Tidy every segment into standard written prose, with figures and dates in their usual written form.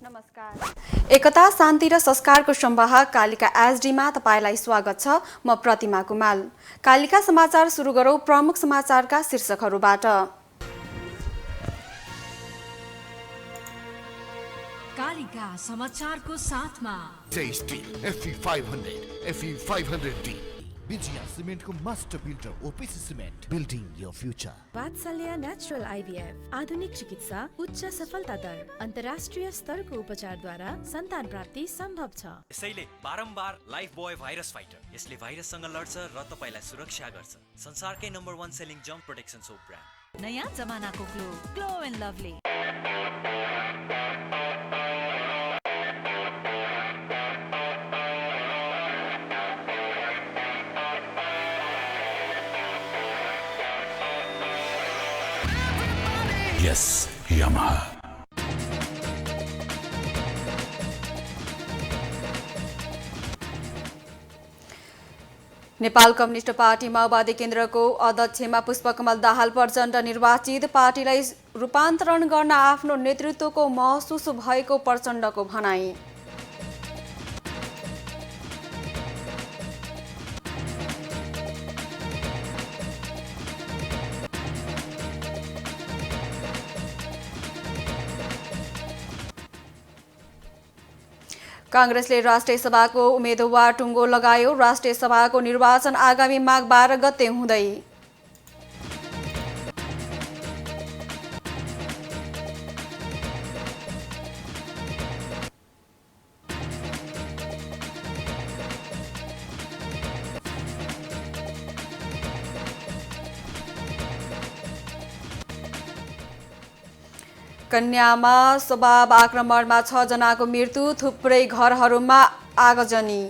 नमस्कार। एकता शान्ति र संस्कारको संवाहक कालिका एसडीमा तपाईलाई स्वागत छ। म प्रतिमा कुमाल। कालिका समाचार सुरु गरौं प्रमुख समाचारका शीर्षकहरूबाट। कालिका समाचारको साथमा टेस्टी FE500 FE500D विजया सिमेन्टको master builder OPC cement building your future. Vatsalya natural IVF आधुनिक चिकित्सा उच्च सफलता दर अन्तर्राष्ट्रिय स्तरको उपचारद्वारा सन्तान प्राप्ति सम्भव छ। यसैले बारम्बार लाइफ बोय भाइरस फाइटर यसले भाइरससँग लड्छ र तपाईलाई सुरक्षा गर्छ। संसारकै नम्बर 1 सेलिङ जम्प प्रोटेक्सन सोप ब्रान्ड। नयाँ जमानाको glow and lovely. Yes, Yamaha. Nepal communist party माओवादी केन्द्रको अध्यक्षमा पुष्पकमल दाहाल प्रचण्ड निर्वाचित। पार्टीलाई रूपान्तरण गर्न आफ्नो नेतृत्वको महसुस भएको प्रचण्डको भनाई। कांग्रेसले राष्ट्रिय सभाको उम्मेदवार टुङ्गो लगायो। राष्ट्रिय सभाको निर्वाचन आगामी माघ 12 गते हुँदै। कन्यामा स्वभाव आक्रमणमा 6 जनाको मृत्यु। थुप्रै घरहरूमा आगजनी।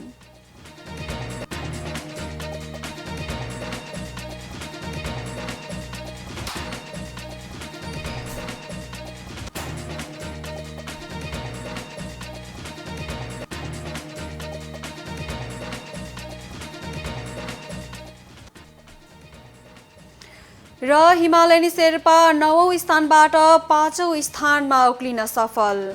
र हिमालयनी शेर्पा 9औं स्थानबाट 5औं स्थानमा उक्लिन सफल।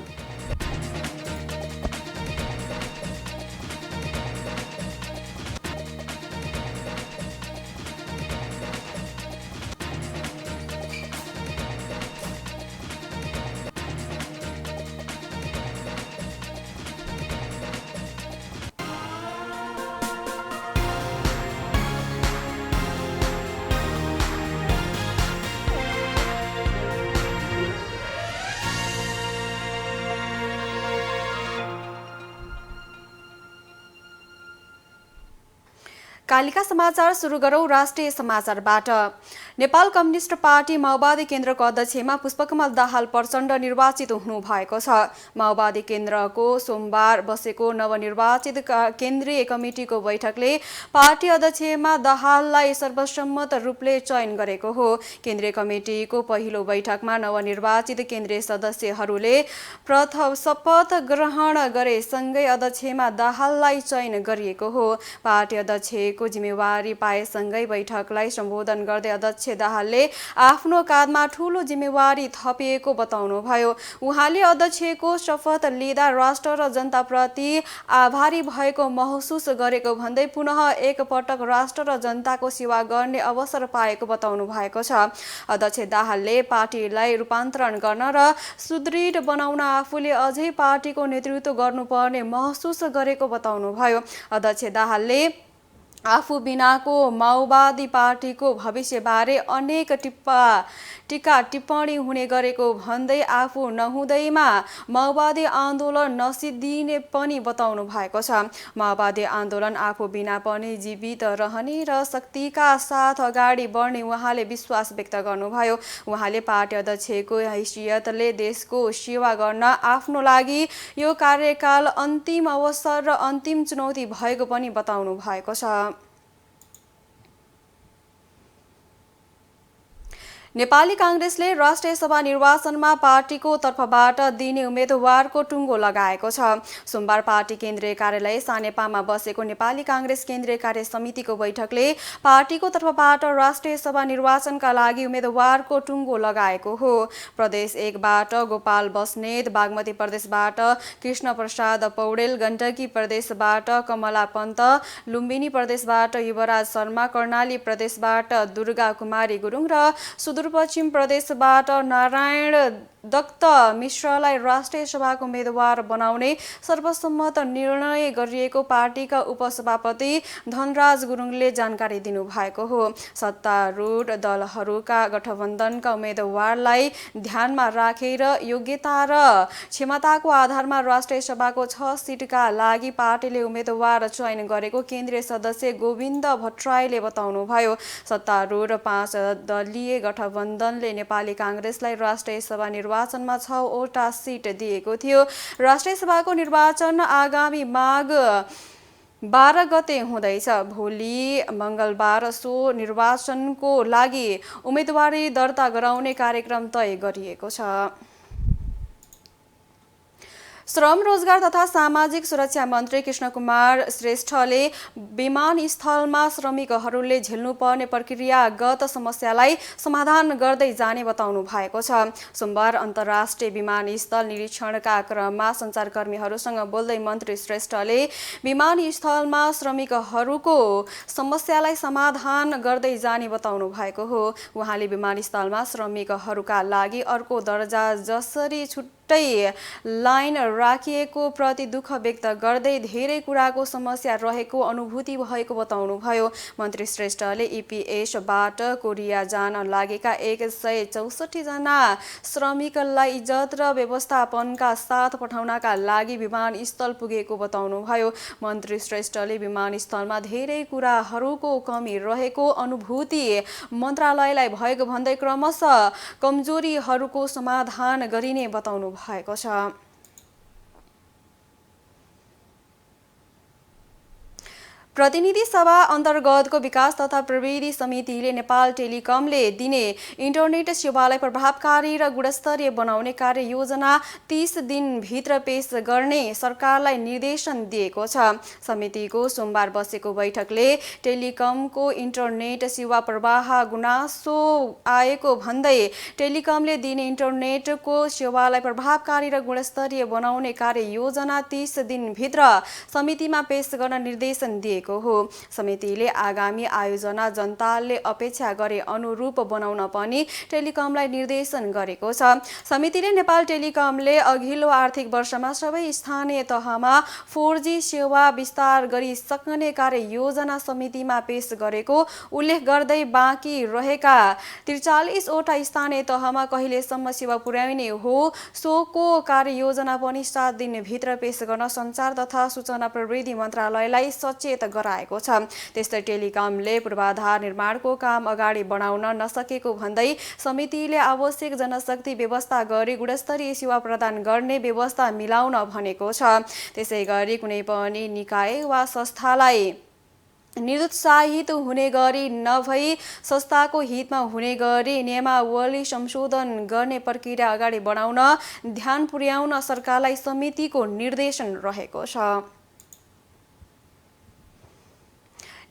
कालिका समाचार सुरु गरौं राष्ट्रिय समाचारबाट। नेपाल कम्युनिस्ट पार्टी माओवादी केन्द्रको अध्यक्षमा पुष्पकमल दाहाल प्रचण्ड निर्वाचित हुनु भएको छ। माओवादी केन्द्रको सोमबार बसेको नवनिर्वाचित केन्द्रीय कमिटिको बैठकले पार्टी अध्यक्षमा दाहाललाई सर्वसम्मत रूपले चयन गरेको हो। केन्द्रीय कमिटिको पहिलो बैठकमा नवनिर्वाचित केन्द्रीय सदस्यहरूले प्रथम शपथ ग्रहण गरे सँगै अध्यक्षमा दाहाललाई चयन गरिएको हो। पार्टी अध्यक्षको जिम्मेवारी पाएसँगै बैठकलाई सम्बोधन गर्दै अध्यक्ष दाहालले आफ्नो काँधमा ठूलो जिम्मेवारी थपिएको बताउनुभयो। उहाँले अध्यक्षको शपथ लिँदा राष्ट्र र जनताप्रति आभारी भएको महसुस गरेको भन्दै पुनः एकपटक राष्ट्र र जनताको सेवा गर्ने अवसर पाएको बताउनु भएको छ। अध्यक्ष दाहालले पार्टीलाई रूपान्तरण गर्न र सुदृढ बनाउन आफूले अझै पार्टीको नेतृत्व गर्नुपर्ने महसुस गरेको बताउनुभयो। अध्यक्ष दाहालले आफू बिनाको माओवादी पार्टीको भविष्यबारे अनेक टीका टिप्पणी हुने गरेको भन्दै आफू नहुँदैमा माओवादी आन्दोलन नसिद्धिने पनि बताउनु भएको छ। माओवादी आन्दोलन आफू बिना पनि जीवित रहने र शक्तिका साथ अगाडि बढ्ने उहाँले विश्वास व्यक्त गर्नुभयो। उहाँले पार्टी अध्यक्षको हैसियतले देशको सेवा गर्न आफ्नो लागि यो कार्यकाल अन्तिम अवसर र अन्तिम चुनौती भएको पनि बताउनु भएको छ। नेपाली कांग्रेसले राष्ट्रिय सभा निर्वाचनमा पार्टीको तर्फबाट दिने उम्मेदवारको टुङ्गो लगाएको छ। सोमबार पार्टी केन्द्रीय कार्यालय सानेपामा बसेको नेपाली कांग्रेस केन्द्रीय कार्य समितिको बैठकले पार्टीको तर्फबाट राष्ट्रिय सभा निर्वाचनका लागि उम्मेदवारको टुङ्गो लगाएको हो। प्रदेश 1 बाट गोपाल बस्नेत, बागमती प्रदेशबाट कृष्ण प्रसाद पौडेल, गण्डकी प्रदेशबाट कमला पन्त, लुम्बिनी प्रदेशबाट युवराज शर्मा, कर्णाली प्रदेशबाट दुर्गा कुमारी गुरुङ र सुदूरपश्चिम प्रदेशबाट नारायण दत्त मिश्रलाई राष्ट्रिय सभाको उम्मेदवार बनाउने सर्वसम्मत निर्णय गरिएको पार्टीका उपसभापति धनराज गुरुङले जानकारी दिनुभएको हो। सत्तारूढ दलहरूका गठबन्धनका उम्मेदवारलाई ध्यानमा राखेर योग्यता र क्षमताको आधारमा राष्ट्रिय सभाको 6 सिटका लागि पार्टीले उम्मेदवार चयन गरेको केन्द्रीय सदस्य गोविन्द भट्टराईले बताउनुभयो। सत्तारूढ 5 दलीय गठबन्धनले नेपाली कांग्रेसलाई राष्ट्रिय सभा निर्वाचनमा 6 वटा सिट दिएको थियो। राष्ट्रिय सभाको निर्वाचन आगामी माघ 12 गते हुँदैछ। भोलि मंगलबार सो निर्वाचनको लागि उम्मेदवारी दर्ता गराउने कार्यक्रम तय गरिएको छ। श्रम, रोजगार तथा सामाजिक सुरक्षा मन्त्री कृष्णकुमार श्रेष्ठले विमानस्थलमा श्रमिकहरूले झेल्नुपर्ने प्रक्रियागत समस्यालाई समाधान गर्दै जाने बताउनु भएको छ। सोमबार अन्तर्राष्ट्रिय विमानस्थल निरीक्षणका क्रममा सञ्चारकर्मीहरूसँग बोल्दै मन्त्री श्रेष्ठले विमानस्थलमा श्रमिकहरूको समस्यालाई समाधान गर्दै जाने बताउनु भएको हो। उहाँले विमानस्थलमा श्रमिकहरूका लागि अर्को दर्जा जसरी लाइन राखिएको प्रति दुःख व्यक्त गर्दै धेरै कुराको समस्या रहेको अनुभूति भएको बताउनुभयो। मन्त्री श्रेष्ठले EPS-बाट कोरिया जान लागेका 164 जना श्रमिकलाई इज्जत र व्यवस्थापनका साथ पठाउनका लागि विमानस्थल पुगेको बताउनुभयो। मन्त्री श्रेष्ठले विमानस्थलमा धेरै कुराहरूको कमी रहेको अनुभूति मन्त्रालयलाई भएको भन्दै क्रमशः कमजोरीहरूको समाधान गरिने बताउनु भएको छ। प्रतिनिधि सभा अन्तर्गतको विकास तथा प्रविधि समितिले नेपाल टेलिकमले दिने इन्टरनेट सेवालाई प्रभावकारी र गुणस्तरीय बनाउने कार्ययोजना 30 दिनभित्र पेश गर्ने सरकारलाई निर्देशन दिएको छ। समितिको सोमबार बसेको बैठकले टेलिकमको इन्टरनेट सेवा प्रवाह गुनासो आएको भन्दै टेलिकमले दिने इन्टरनेटको सेवालाई प्रभावकारी र गुणस्तरीय बनाउने कार्ययोजना 30 दिनभित्र समितिमा पेश गर्न निर्देशन दिएको हो। समितिले आगामी आयोजना जनताले अपेक्षा गरे अनुरूप बनाउन पनि टेलिकमलाई निर्देशन गरेको छ। समितिले नेपाल टेलिकमले अघिल्लो आर्थिक वर्षमा सबै स्थानीय तहमा 4G सेवा विस्तार गरिसक्ने कार्ययोजना समितिमा पेश गरेको उल्लेख गर्दै बाँकी रहेका 43 वटा स्थानीय तहमा कहिलेसम्म सेवा पुर्याइने हो सोको कार्ययोजना पनि 7 दिनभित्र पेश गर्न सञ्चार तथा सूचना प्रविधि मन्त्रालयलाई सचेत गराएको छ। त्यस्तै टेलिकमले पूर्वाधार निर्माणको काम अगाडि बढाउन नसकेको भन्दै समितिले आवश्यक जनशक्ति व्यवस्था गरी गुणस्तरीय सेवा प्रदान गर्ने व्यवस्था मिलाउन भनेको छ। त्यसैगरी कुनै पनि निकाय वा संस्थालाई निरुत्साहित हुने गरी नभई संस्थाको हितमा हुने गरी नियमावली संशोधन गर्ने प्रक्रिया अगाडि बढाउन ध्यान पुर्याउन सरकारलाई समितिको निर्देशन रहेको छ।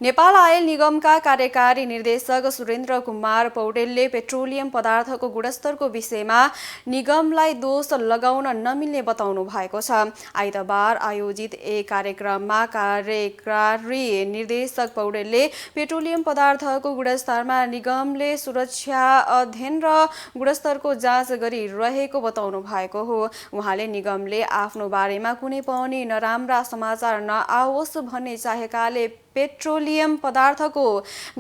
नेपाल आयल निगमका कार्यकारी निर्देशक सुरेन्द्र कुमार पौडेलले पेट्रोलियम पदार्थको गुणस्तरको विषयमा निगमलाई दोष लगाउन नमिल्ने बताउनु भएको छ। आइतबार आयोजित एक कार्यक्रममा कार्यकारी निर्देशक पौडेलले पेट्रोलियम पदार्थको गुणस्तरमा निगमले सुरक्षा अध्ययन र गुणस्तरको जाँच गरिरहेको बताउनु भएको हो। उहाँले निगमले आफ्नो बारेमा कुनै पनि नराम्रा समाचार नआओस् भन्ने चाहेकाले पेट्रोलियम पदार्थको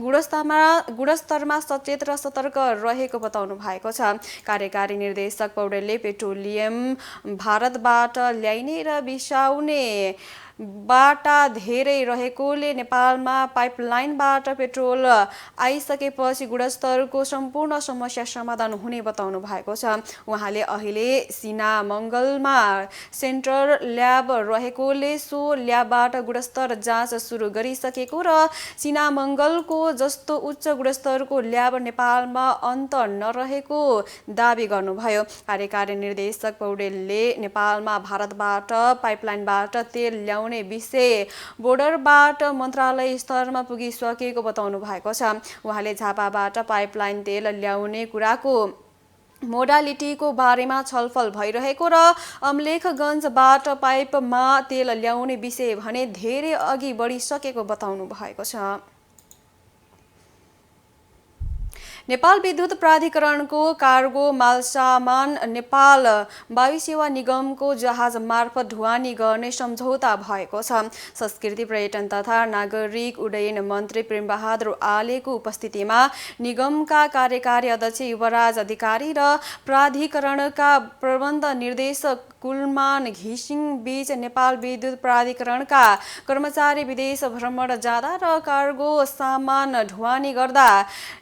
गुणस्तरमा सचेत र सतर्क रहेको बताउनु भएको छ। कार्यकारी निर्देशक पौडेलले पेट्रोलियम भारतबाट ल्याइने र बिसाउने बाटा धेरै रहेकोले नेपालमा पाइपलाइनबाट पेट्रोल आइसकेपछि गुणस्तरको सम्पूर्ण समस्या समाधान हुने बताउनु भएको छ। उहाँले अहिले सिनामङ्गलमा सेन्टर ल्याब रहेकोले सो ल्याबबाट गुणस्तर जाँच सुरु गरिसकेको र सिनामङ्गलको जस्तो उच्च गुणस्तरको ल्याब नेपालमा अन्त नरहेको दावी गर्नुभयो। कार्यकारी निर्देशक पौडेलले नेपालमा भारतबाट पाइपलाइनबाट तेल ल्याउने विषय बोर्डरबाट मन्त्रालय स्तरमा पुगिसकेको बताउनु भएको छ। उहाँले झापाबाट पाइपलाइन तेल ल्याउने कुराको मोडालिटीको बारेमा छलफल भइरहेको र अमलेखगञ्जबाट पाइपमा तेल ल्याउने विषय भने धेरै अघि बढिसकेको बताउनु भएको छ। नेपाल विद्युत प्राधिकरणको कार्गो मालसामान नेपाल वायुसेवा निगमको जहाज मार्फत ढुवानी गर्ने सम्झौता भएको छ। संस्कृति पर्यटन तथा नागरिक उड्डयन मन्त्री प्रेमबहादुर आलेको उपस्थितिमा निगमका कार्यकारी अध्यक्ष युवराज अधिकारी र प्राधिकरणका प्रबन्ध निर्देशक कुलमान घिसिङ बीच नेपाल विद्युत प्राधिकरणका कर्मचारी विदेश भ्रमण जाँदा र कार्गो सामान ढुवानी गर्दा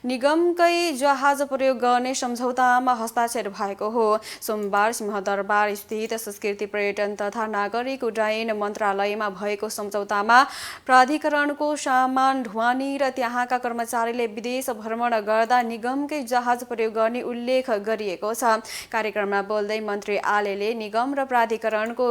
निगमकै जहाज प्रयोग गर्ने सम्झौतामा हस्ताक्षर भएको हो। सोमबार सिंहदरबार स्थित संस्कृति पर्यटन तथा नागरिक उड्डयन मन्त्रालयमा भएको सम्झौतामा प्राधिकरणको सामान ढुवानी र त्यहाँका कर्मचारीले विदेश भ्रमण गर्दा निगमकै जहाज प्रयोग गर्ने उल्लेख गरिएको छ। कार्यक्रममा बोल्दै मन्त्री आलेले निगम र प्राधिकरणको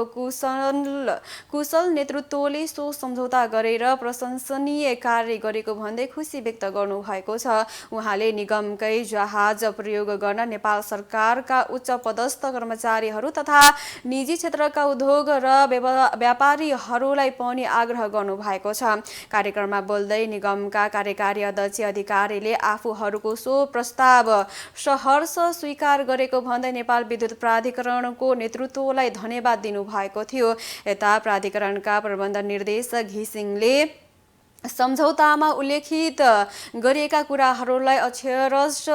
कुशल नेतृत्वले सो सम्झौता गरेर प्रशंसनीय कार्य गरेको भन्दै खुसी व्यक्त गर्नुभएको छ। उहाँले निगमकै जहाज प्रयोग गर्न नेपाल सरकारका उच्च पदस्थ कर्मचारीहरू तथा निजी क्षेत्रका उद्योग र व्यापारीहरूलाई पनि आग्रह गर्नुभएको छ। कार्यक्रममा बोल्दै निगमका कार्यकारी अध्यक्ष अधिकारीले आफूहरूको सो प्रस्ताव सहर्ष स्वीकार गरेको भन्दै नेपाल विद्युत प्राधिकरणको नेतृत्वलाई धन्यवाद दिनुभएको थियो। यता प्राधिकरणका प्रबन्ध निर्देशक घिसिङले सम्झौतामा उल्लेखित गरिएका कुराहरूलाई अक्षरश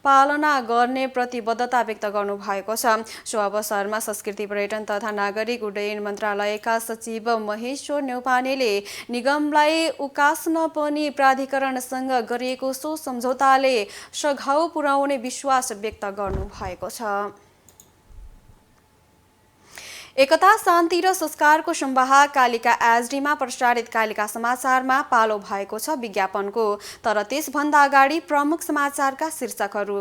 पालना गर्ने प्रतिबद्धता व्यक्त गर्नुभएको छ। सो अवसरमा संस्कृति पर्यटन तथा नागरिक उड्डयन मन्त्रालयका सचिव महेश्वर न्यौपानेले निगमलाई उकास्न पनि प्राधिकरणसँग गरिएको सो सम्झौताले सघाउ पुर्याउने विश्वास व्यक्त गर्नुभएको छ। एकता शान्ति र संस्कारको संवाहक कालिका एचडीमा प्रसारित कालिका समाचारमा पालो भएको छ विज्ञापनको। तर त्यसभन्दा अगाडि प्रमुख समाचारका शीर्षकहरू।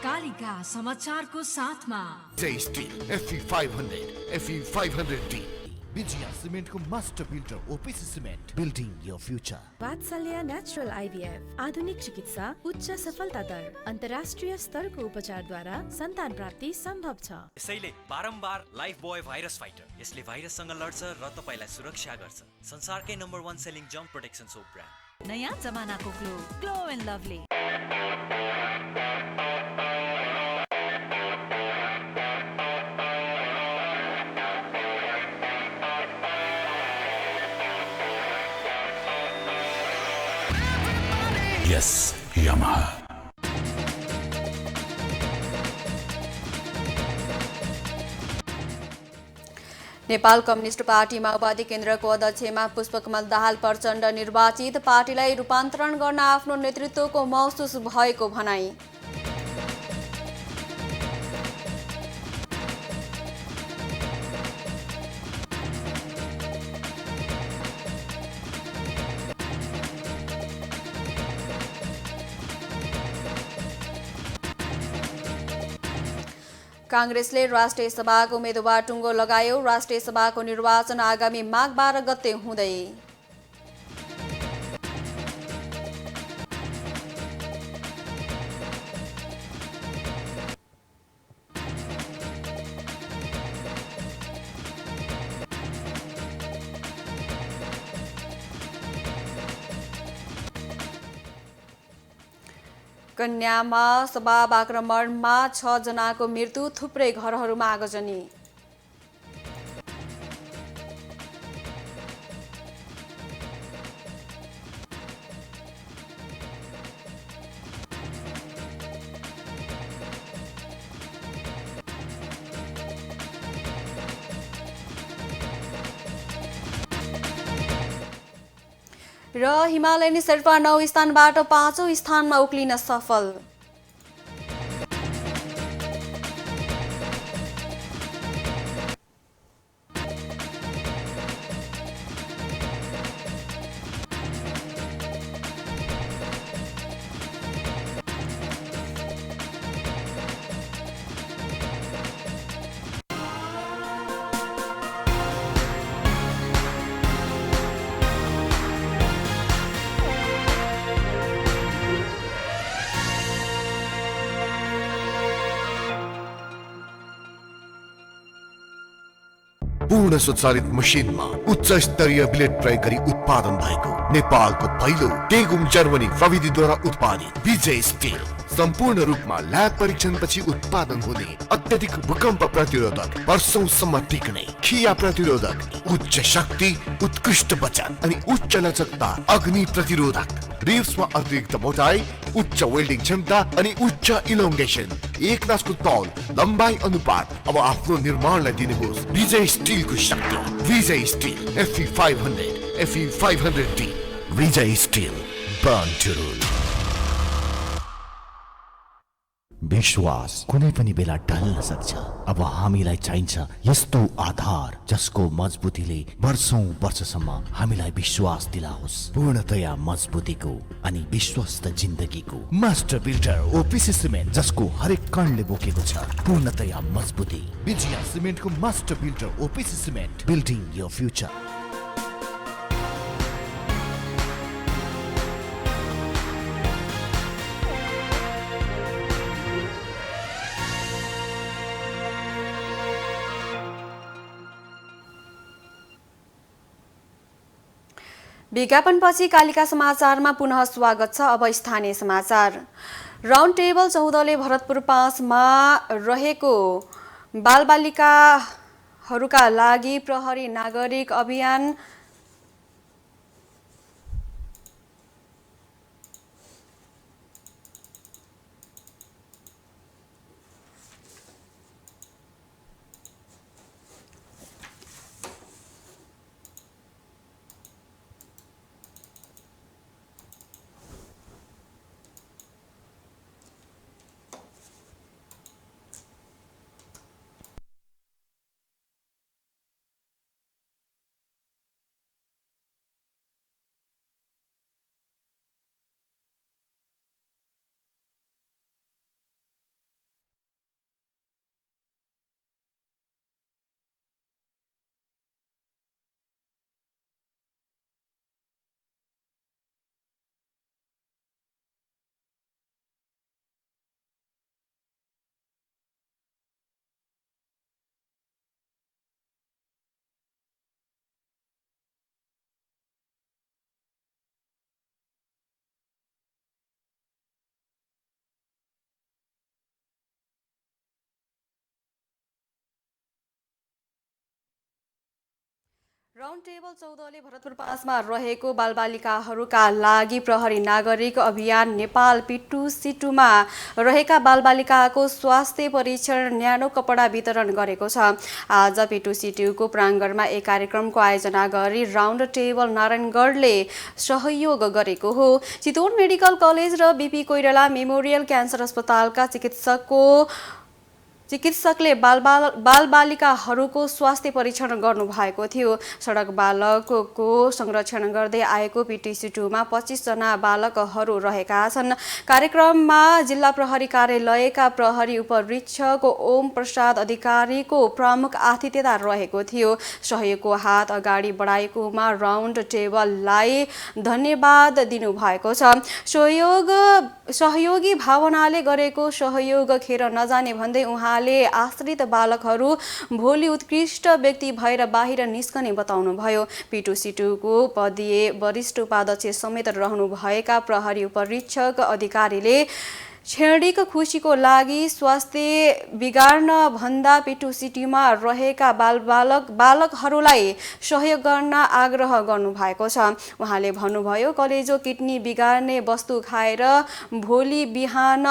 कालिका समाचारको साथमा Jai steel FE500 FE500D Vijaya सिमेन्टको master builder OPC cement building your future. Vatsalya natural IVF आधुनिक चिकित्सा उच्च सफलता दर अन्तर्राष्ट्रिय स्तरको उपचारद्वारा सन्तान प्राप्ति सम्भव छ। यसैले बारम्बार लाइफ बोय भाइरस फाइटर यसले भाइरससँग लड्छ र तपाईलाई सुरक्षा गर्छ। संसारकै number 1 selling germ protection soap brand. नयाँ जमानाको glow and lovely. Yes, Yamaha. Nepal communist party माओवादी केन्द्रको अध्यक्षमा पुष्पकमल दाहाल प्रचण्ड निर्वाचित पार्टीलाई रूपान्तरण गर्न आफ्नो नेतृत्वको महसुस भएको भनाई। कांग्रेसले राष्ट्रिय सभाको उम्मेदवार टुङ्गो लगायो। राष्ट्रिय सभाको निर्वाचन आगामी माघ 12 गते हुँदै। कन्यामा शबाब आक्रमणमा 6 जनाको मृत्यु, थुप्रै घरहरूमा आगजनी। र हिमालयनी शेर्पा 9 स्थानबाट 5औं स्थानमा उक्लिन सफल। पूर्ण स्वचालित मसिनमा उच्च स्तरीय ब्लेड प्रयोग गरी उत्पादन भएको नेपालको पहिलो टेगुम जर्मनी प्रविधिद्वारा उत्पादित विजय स्टिल सम्पूर्ण रूपमा ल्याब परीक्षणपछि उत्पादन हुने अत्यधिक भूकम्प प्रतिरोधक, वर्षौंसम्म टिक्ने, खिया प्रतिरोधक, उच्च शक्ति, उत्कृष्ट वजन अनि उच्च लचकता, अग्नि प्रतिरोधक, रिब्समा अतिरिक्त मोटाई, उच्च वेल्डिङ क्षमता अनि उच्च इलोङ्गेसन, एक नासको तौल, लम्बाई अनुपात। अब आफ्नो निर्माणलाई दिनुहोस् विजय स्टिलको शक्ति। Vijay steel FE 500, FE 500D। Vijay steel, born to rule. विश्वास कुनै पनि बेला ढल्न सक्छ। अब हामीलाई चाहिन्छ यस्तो आधार जसको मजबुतीले वर्षौं वर्षसम्म हामीलाई विश्वास दिलाओस्। पूर्णतया मजबुतीको अनि विश्वस्त जिन्दगीको मास्टर बिल्डर OPC सिमेन्ट जसको हरेक कणले बोकेको छ पूर्णतया मजबुती। विजय सिमेन्टको मास्टर बिल्डर OPC सिमेन्ट, बिल्डिङ योर फ्युचर। विज्ञापनपछि कालिका समाचारमा पुनः स्वागत छ। अब स्थानीय समाचार। राउन्ड टेबल 14ले भरतपुर 5 मा रहेको बालबालिकाहरूका लागि प्रहरी नागरिक अभियान राउन्ड टेबल 14ले भरतपुर 5 मा रहेको बालबालिकाहरूका लागि प्रहरी नागरिक अभियान नेपाल पिटु सिटुमा रहेका बालबालिकाको स्वास्थ्य परीक्षण न्यानो कपडा वितरण गरेको छ। आज पिटु सिटुको प्राङ्गणमा एक कार्यक्रमको आयोजना गरी राउन्ड टेबल नारायणगढले सहयोग गरेको हो। चितवन मेडिकल कलेज र BP कोइराला मेमोरियल क्यान्सर अस्पतालका चिकित्सकले बालबालिकाहरूको स्वास्थ्य परीक्षण गर्नुभएको थियो। सडक बालकको संरक्षण गर्दै आएको पिटु सिटुमा 25 जना बालकहरू रहेका छन्। कार्यक्रममा जिल्ला प्रहरी कार्यालयका प्रहरी उपरीक्षक ओम प्रसाद अधिकारीको प्रमुख आतिथ्यता रहेको थियो। सहयोगको हात अगाडि बढाएकोमा राउन्ड टेबललाई धन्यवाद दिनुभएको छ। सहयोगी भावनाले गरेको सहयोग खेर नजाने भन्दै उहाँले आश्रित बालकहरू भोलि उत्कृष्ट व्यक्ति भएर बाहिर निस्कने बताउनुभयो। पिटु सिटुको पदीय वरिष्ठ उपाध्यक्ष समेत रहनुभएका प्रहरी उपरीक्षक अधिकारीले क्षणिक खुसीको लागि स्वास्थ्य बिगार्न भन्दा पिटु सिटीमा रहेका बालकहरूलाई सहयोग गर्न आग्रह गर्नुभएको छ। उहाँले भन्नुभयो, कलेजो किडनी बिगार्ने वस्तु खाएर भोलि बिहान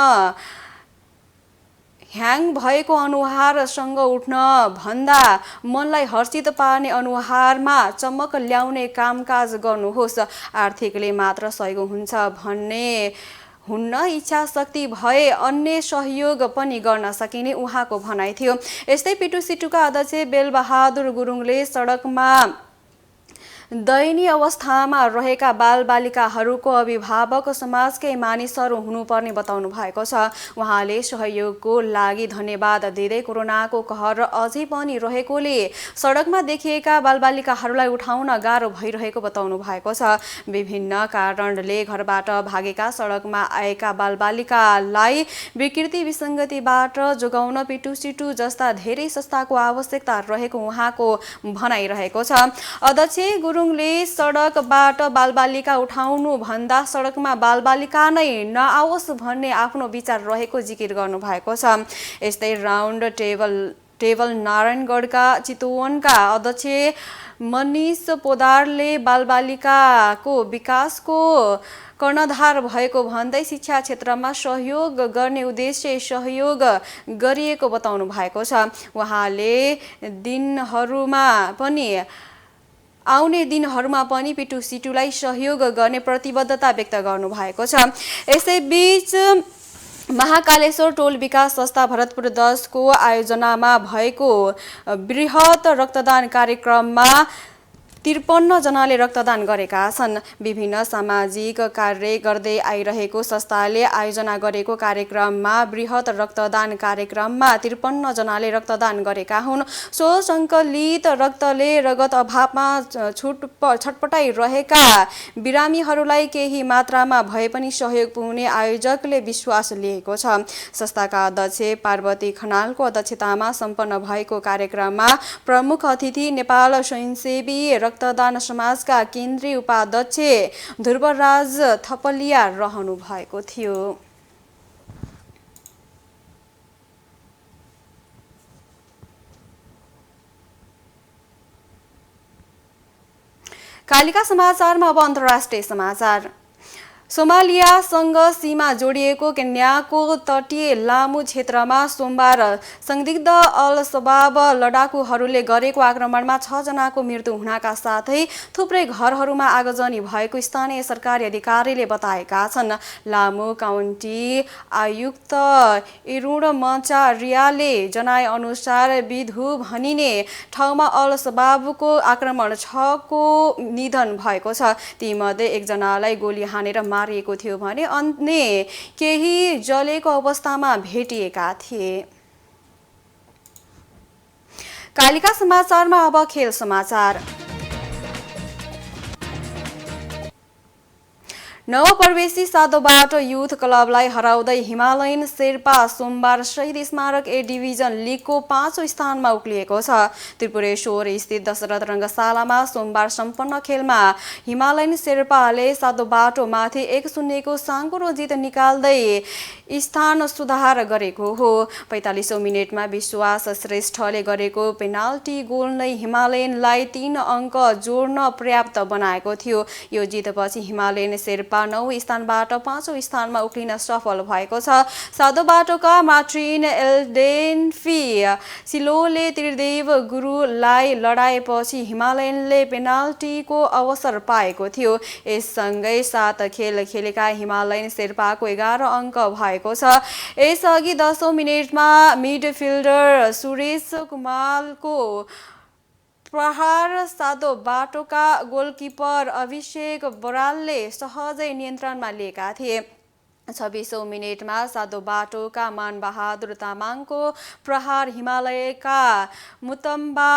ह्याङ भएको अनुहारसँग उठ्न भन्दा मनलाई हर्षित पार्ने अनुहारमा चमक ल्याउने कामकाज गर्नुहोस्। आर्थिकले मात्र सहयोग हुन्छ भन्ने हुन्न, इच्छा शक्ति भए अन्य सहयोग पनि गर्न सकिने उहाँको भनाइ थियो। यस्तै पिटुसिटुका अध्यक्ष बेलबहादुर गुरुङले सडकमा दयनीय अवस्थामा रहेका बालबालिकाहरूको अभिभावक समाजकै मानिसहरू हुनुपर्ने बताउनु भएको छ। उहाँले सहयोगको लागि धन्यवाद दिँदै कोरोनाको कहर अझै पनि रहेकोले सडकमा देखिएका बालबालिकाहरूलाई उठाउन गाह्रो भइरहेको बताउनु भएको छ। विभिन्न कारणले घरबाट भागेका सडकमा आएका बालबालिकालाई विकृति विसङ्गतिबाट जोगाउन पिटुसिटु जस्ता धेरै संस्थाको आवश्यकता रहेको उहाँको भनाइरहेको छ। अध्यक्ष गुरुङले सडकबाट बालबालिका उठाउनु भन्दा सडकमा बालबालिका नै नआओस् भन्ने आफ्नो विचार रहेको जिकिर गर्नुभएको छ। यस्तै राउन्ड टेबल नारायणगढका चितवनका अध्यक्ष मनिष पोदारले बालबालिकाको विकासको कर्णधार भएको भन्दै शिक्षा क्षेत्रमा सहयोग गर्ने उद्देश्य सहयोग गरिएको बताउनु भएको छ। उहाँले आउने दिनहरूमा पनि पिटुसिटुलाई सहयोग गर्ने प्रतिबद्धता व्यक्त गर्नुभएको छ। यसैबीच महाकालेश्वर टोल विकास संस्था भरतपुर 10 को आयोजनामा भएको बृहत रक्तदान कार्यक्रममा 53 जनाले रक्तदान गरेका छन्। विभिन्न सामाजिक कार्य गर्दै आइरहेको संस्थाले आयोजना गरेको कार्यक्रममा बृहत रक्तदान कार्यक्रममा 53 जनाले रक्तदान गरेका हुन्। सो सङ्कलित रक्तले रगत अभावमा छटपटाइरहेका बिरामीहरूलाई केही मात्रामा भए पनि सहयोग पुग्ने आयोजकले विश्वास लिएको छ। संस्थाका अध्यक्ष पार्वती खनालको अध्यक्षतामा सम्पन्न भएको कार्यक्रममा प्रमुख अतिथि नेपाल स्वयंसेवी रक्तदान समाजका केन्द्रीय उपाध्यक्ष ध्रुवराज थपलिया रहनु भएको थियो। कालिका समाचारमा अब अन्तर्राष्ट्रिय समाचार। सोमालियासँग सीमा जोडिएको केन्याको तटीय लामु क्षेत्रमा सोमबार संदिग्ध अल शबाब लडाकुहरूले गरेको आक्रमणमा 6 जनाको मृत्यु हुनका साथै थुप्रै घरहरूमा आगजनी भएको स्थानीय सरकारी अधिकारीले बताएका छन्। लामु काउन्टी आयुक्त इरुण मचारियाले जनाए अनुसार विधु भनिने ठाउँमा अल शबाबको आक्रमण 6 को निधन भएको छ। तीमध्ये 1 जनालाई गोली हानेर मारिएको थियो भने अन्य केही जलेको अवस्थामा भेटिएका थिए। कालिका समाचारमा अब खेल समाचार। नवप्रवेशी साधोबाट युथ क्लबलाई हराउँदै हिमालयन शेर्पा सोमबार शहीद स्मारक ए डिभिजन लिगको 5औं स्थानमा उक्लिएको छ। त्रिपुरेश्वर स्थित दशरथ रङ्गशालामा सोमबार सम्पन्न खेलमा हिमालयन शेर्पाले साधोबाटोमाथि 1-0 को साङ्गुरो जित निकाल्दै स्थान सुधार गरेको हो। 45औं मिनेटमा विश्वास श्रेष्ठले गरेको पेनाल्टी गोल नै हिमालयनलाई 3 अङ्क जोड्न पर्याप्त बनाएको थियो। यो जितपछि हिमालयन शेर्पा 9 स्थानबाट 5औं स्थानमा उक्लिन सफल भएको छ। साधोबाटोका मार्टिन एल्डेन्फी सिलोले त्रिदेव गुरुलाई लडाएपछि हिमालयनले पेनाल्टीको अवसर पाएको थियो। यससँगै 7 खेल खेलेका हिमालयन शेर्पाको 11 अङ्क भएको छ। यसअघि 10औं मिनेटमा मिडफिल्डर सुरेश कुमारको प्रहार साधोबाटोका गोलकिपर अभिषेक बरालले सहजै नियन्त्रणमा लिएका थिए। 26औं मिनेटमा साधोबाटोका मानबहादुर तामाङको प्रहार हिमालयका मुतम्बा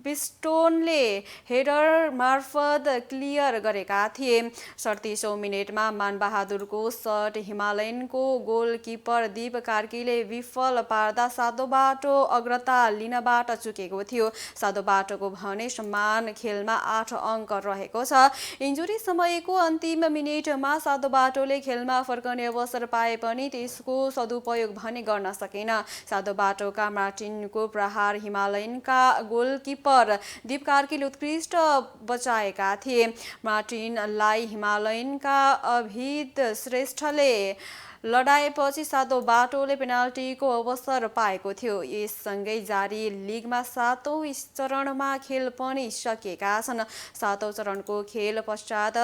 पिस्टोनले हेडर मार्फत क्लियर गरेका थिए। 37औं मिनेटमा मानबहादुरको सट हिमालयनको गोलकिपर दीप कार्कीले विफल पार्दा साधोबाटो अग्रता लिनबाट चुकेको थियो। साधोबाटोको भने समान खेलमा 8 अङ्क रहेको छ। इन्जुरी समयको अन्तिम मिनेटमा साधोबाटोले खेलमा फर्कने अवसर पाए पनि त्यसको सदुपयोग भने गर्न सकेन। साधोबाटोका मार्टिनको प्रहार हिमालयनका गोलकिपर दीप कार्कीले उत्कृष्ट बचाएका थिए। मार्टिनलाई हिमालयनका अभित श्रेष्ठले लडाएपछि सातौं बाटोले पेनाल्टीको अवसर पाएको थियो। यससँगै जारी लिगमा सातौं चरणमा खेल पनि सकिएका छन्। सातौं चरणको खेल पश्चात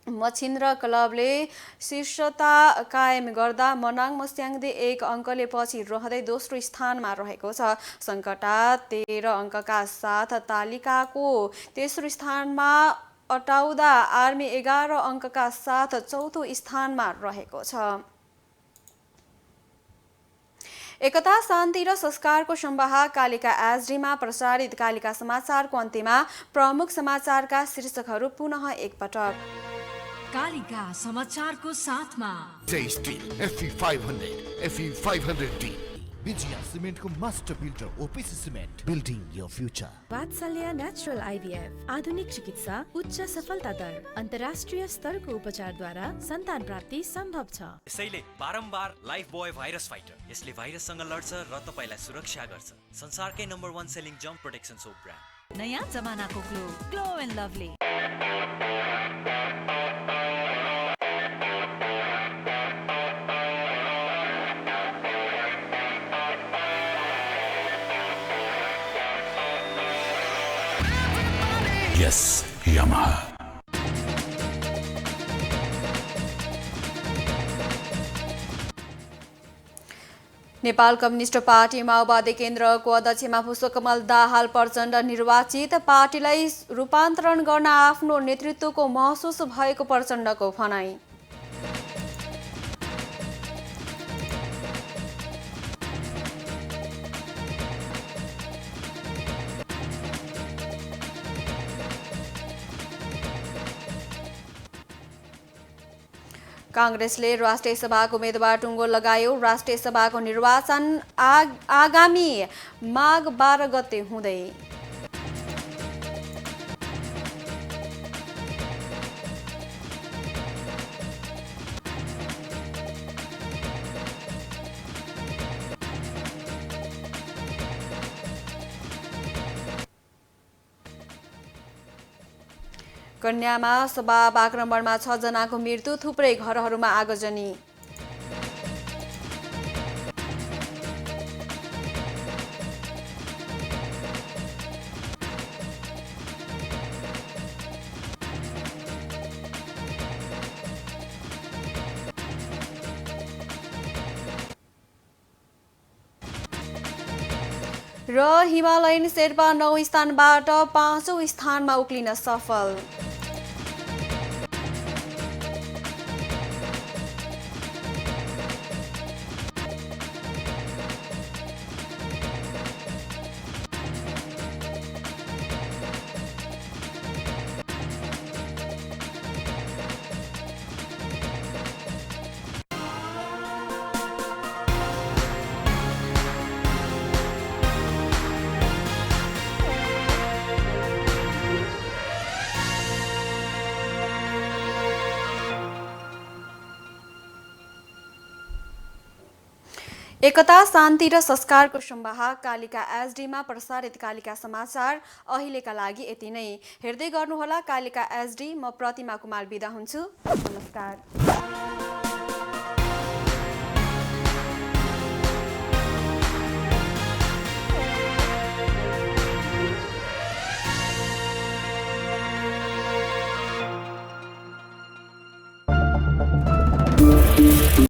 मछिन्द्र क्लबले शीर्षता कायम गर्दा मनाङ मस्याङदे 1 अङ्कले पछि रहँदै दोस्रो स्थानमा रहेको छ। सङ्कटा 13 अङ्कका साथ तालिकाको तेस्रो स्थानमा अटाउँदा आर्मी 11 अङ्कका साथ चौथो स्थानमा रहेको छ। एकता शान्ति र संस्कारको संवाहक कालिका एसडीमा प्रसारित कालिका समाचारको अन्त्यमा प्रमुख समाचारका शीर्षकहरू पुनः एकपटक। कालिका समाचारको साथमा Jai steel FE 500 FE 500D Vijaya सिमेन्टको master builder OPC cement building your future. Vatsalya natural IVF आधुनिक चिकित्सा उच्च सफलता दर अन्तर्राष्ट्रिय स्तरको उपचारद्वारा सन्तान प्राप्ति सम्भव छ। यसैले बारम्बार लाइफ बोय भाइरस फाइटर यसले भाइरससँग लड्छ र तपाईलाई सुरक्षा गर्छ। संसारकै नम्बर 1 सेलिङ जम्प प्रोटेक्सन सोप ब्रान्ड। नयाँ जमानाको glow and lovely. Yes, Yamaha. Nepal communist party माओवादी केन्द्रको अध्यक्षमा पुष्पकमल दाहाल प्रचण्ड निर्वाचित। पार्टीलाई रूपान्तरण गर्न आफ्नो नेतृत्वको महसुस भएको प्रचण्डको भनाई। काङ्ग्रेसले राष्ट्रिय सभाको उम्मेदवार टुङ्गो लगायो। राष्ट्रिय सभाको निर्वाचन आगामी माघ 12 गते हुँदै। कन्यामा शबाब आक्रमणमा 6 जनाको मृत्यु, थुप्रै घरहरूमा आगजनी। र हिमालयन शेर्पा 9 स्थानबाट 5औं स्थानमा उक्लिन सफल। एकता शान्ति र संस्कारको संवाहक कालिका एसडीमा प्रसारित कालिका समाचार अहिलेका लागि यति नै। हेर्दै गर्नुहोला कालिका एसडी। म प्रतिमा कुमार बिदा हुन्छु। नमस्कार।